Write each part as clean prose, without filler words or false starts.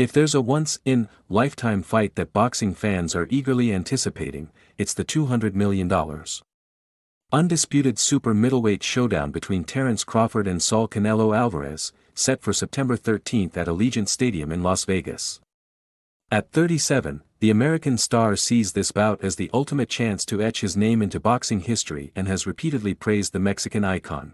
If there's a once-in-lifetime fight that boxing fans are eagerly anticipating, it's the $200 million undisputed super middleweight showdown between Terence Crawford and Saul Canelo Alvarez, set for September 13 at Allegiant Stadium in Las Vegas. At 37, the American star sees this bout as the ultimate chance to etch his name into boxing history and has repeatedly praised the Mexican icon.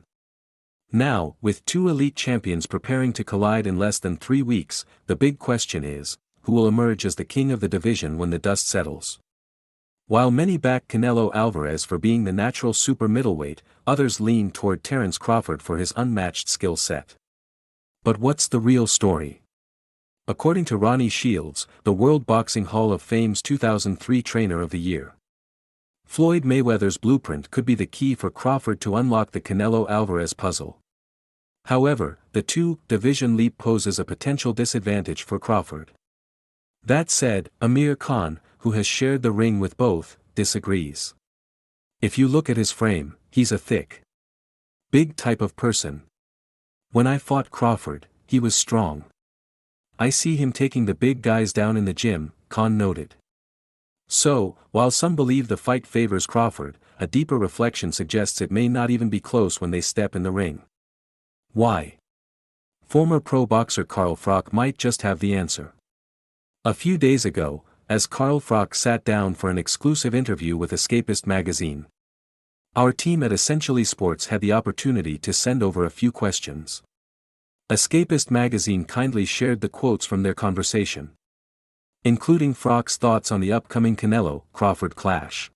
Now, with two elite champions preparing to collide in less than 3 weeks, the big question is, who will emerge as the king of the division when the dust settles? While many back Canelo Alvarez for being the natural super middleweight, others lean toward Terence Crawford for his unmatched skill set. But what's the real story? According to Ronnie Shields, the World Boxing Hall of Fame's 2003 Trainer of the Year, Floyd Mayweather's blueprint could be the key for Crawford to unlock the Canelo-Alvarez puzzle. However, the two-division leap poses a potential disadvantage for Crawford. That said, Amir Khan, who has shared the ring with both, disagrees. If you look at his frame, he's a thick, big type of person. When I fought Crawford, he was strong. I see him taking the big guys down in the gym, Khan noted. So, while some believe the fight favors Crawford, a deeper reflection suggests it may not even be close when they step in the ring. Why? Former pro boxer Carl Froch might just have the answer. A few days ago, as Carl Froch sat down for an exclusive interview with Escapist magazine, our team at Essentially Sports had the opportunity to send over a few questions. Escapist magazine kindly shared the quotes from their conversation, including Froch's thoughts on the upcoming Canelo-Crawford clash.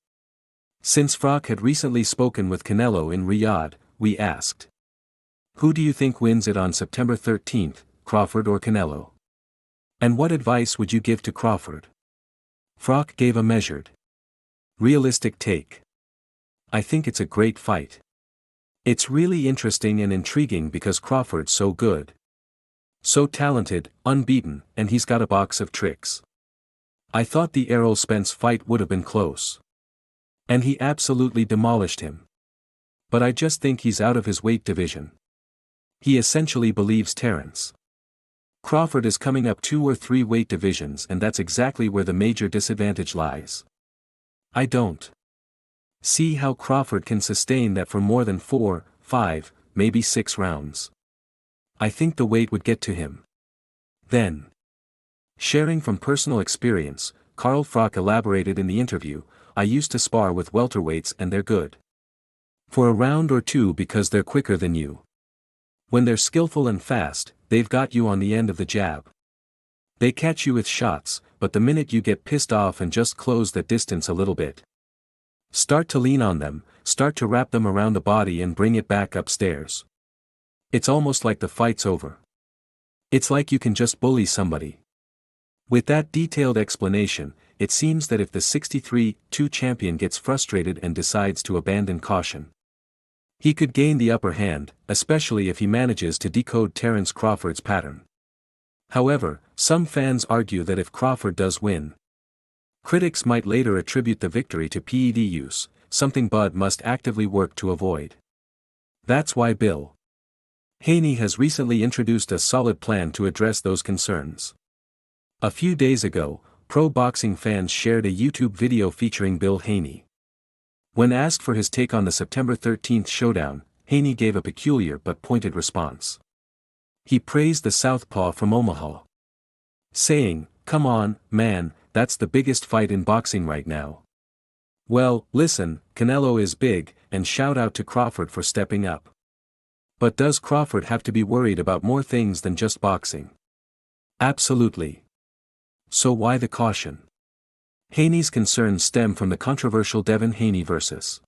Since Froch had recently spoken with Canelo in Riyadh, we asked, "Who do you think wins it on September 13, Crawford or Canelo? And what advice would you give to Crawford?" Froch gave a measured, realistic take. "I think it's a great fight. It's really interesting and intriguing because Crawford's so good. So talented, unbeaten, and he's got a box of tricks. I thought the Errol Spence fight would have been close. And he absolutely demolished him. But I just think he's out of his weight division." He essentially believes Terence Crawford is coming up 2 or 3 weight divisions, and that's exactly where the major disadvantage lies. "I don't see how Crawford can sustain that for more than 4, 5, maybe 6 rounds. I think the weight would get to him." Then, sharing from personal experience, Carl Froch elaborated in the interview, "I used to spar with welterweights and they're good for a round or 2 because they're quicker than you. When they're skillful and fast, they've got you on the end of the jab. They catch you with shots, but the minute you get pissed off and just close that distance a little bit, start to lean on them, start to wrap them around the body and bring it back upstairs, it's almost like the fight's over. It's like you can just bully somebody." With that detailed explanation, it seems that if the 63-2 champion gets frustrated and decides to abandon caution, he could gain the upper hand, especially if he manages to decode Terence Crawford's pattern. However, some fans argue that if Crawford does win, critics might later attribute the victory to PED use, something Bud must actively work to avoid. That's why Bill Haney has recently introduced a solid plan to address those concerns. A few days ago, pro boxing fans shared a YouTube video featuring Bill Haney. When asked for his take on the September 13 showdown, Haney gave a peculiar but pointed response. He praised the southpaw from Omaha, saying, "Come on, man, that's the biggest fight in boxing right now." Well, listen, Canelo is big, and shout out to Crawford for stepping up. But does Crawford have to be worried about more things than just boxing? Absolutely. So why the caution? Haney's concerns stem from the controversial Devin Haney vs.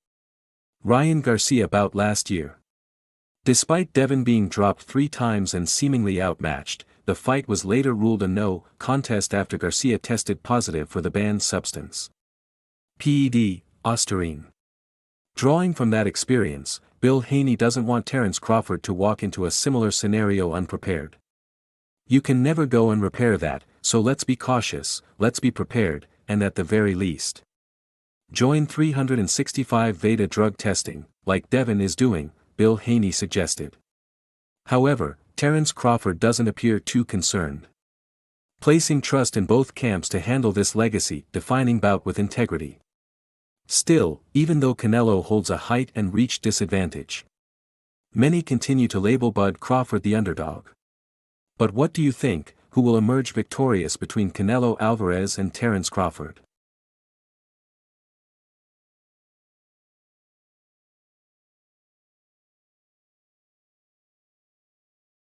Ryan Garcia bout last year. Despite Devin being dropped 3 times and seemingly outmatched, the fight was later ruled a no contest after Garcia tested positive for the banned substance, PED, ostarine. Drawing from that experience, Bill Haney doesn't want Terence Crawford to walk into a similar scenario unprepared. "You can never go and repair that, so let's be cautious, let's be prepared, and at the very least, join 365 Veda drug testing, like Devin is doing," Bill Haney suggested. However, Terence Crawford doesn't appear too concerned. placing trust in both camps to handle this legacy-defining bout with integrity. Still, even though Canelo holds a height and reach disadvantage, many continue to label Bud Crawford the underdog. But what do you think, who will emerge victorious between Canelo Alvarez and Terence Crawford?